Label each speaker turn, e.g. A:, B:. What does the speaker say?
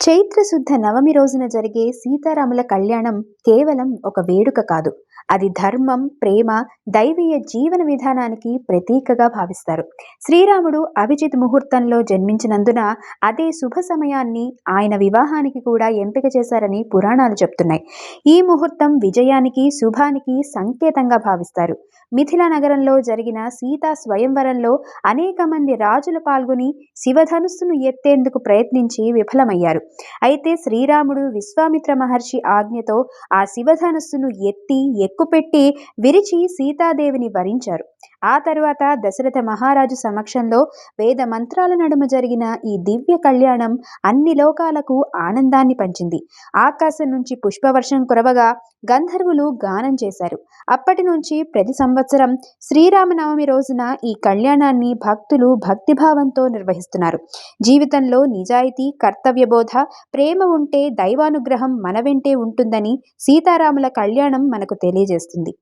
A: చైత్ర శుద్ధ నవమి రోజున జరిగే సీతారాముల కళ్యాణం కేవలం ఒక వేడుక కాదు. అది ధర్మం, ప్రేమ, దైవీయ జీవన విధానానికి ప్రతీకగా భావిస్తారు. శ్రీరాముడు అభిజిత్ ముహూర్తంలో జన్మించినందున అదే శుభ సమయాన్ని ఆయన వివాహానికి కూడా ఎంపిక చేశారని పురాణాలు చెప్తున్నాయి. ఈ ముహూర్తం విజయానికి, శుభానికి సంకేతంగా భావిస్తారు. మిథిలా నగరంలో జరిగిన సీతా స్వయంవరంలో అనేక మంది రాజులు పాల్గొని శివధనుస్సును ఎత్తేందుకు ప్రయత్నించి విఫలమయ్యారు. అయితే శ్రీరాముడు విశ్వామిత్ర మహర్షి ఆజ్ఞతో ఆ శివధనుస్సును ఎత్తి ఎక్కుపెట్టి విరిచి సీతాదేవిని వరించారు. ఆ తరువాత దశరథ మహారాజు సమక్షంలో వేద మంత్రాల నడుమ జరిగిన ఈ దివ్య కళ్యాణం అన్ని లోకాలకు ఆనందాన్ని పంచింది. ఆకాశం నుంచి పుష్పవర్షం కురవగా గంధర్వులు గానం చేశారు. అప్పటి నుంచి ప్రతి సంవత్సరం శ్రీరామనవమి రోజున ఈ కళ్యాణాన్ని భక్తులు భక్తిభావంతో నిర్వహిస్తున్నారు. జీవితంలో నిజాయితీ, కర్తవ్యబోధ, ప్రేమ ఉంటే దైవానుగ్రహం మన వెంటే ఉంటుందని సీతారాముల కళ్యాణం మనకు తెలియజేస్తుంది.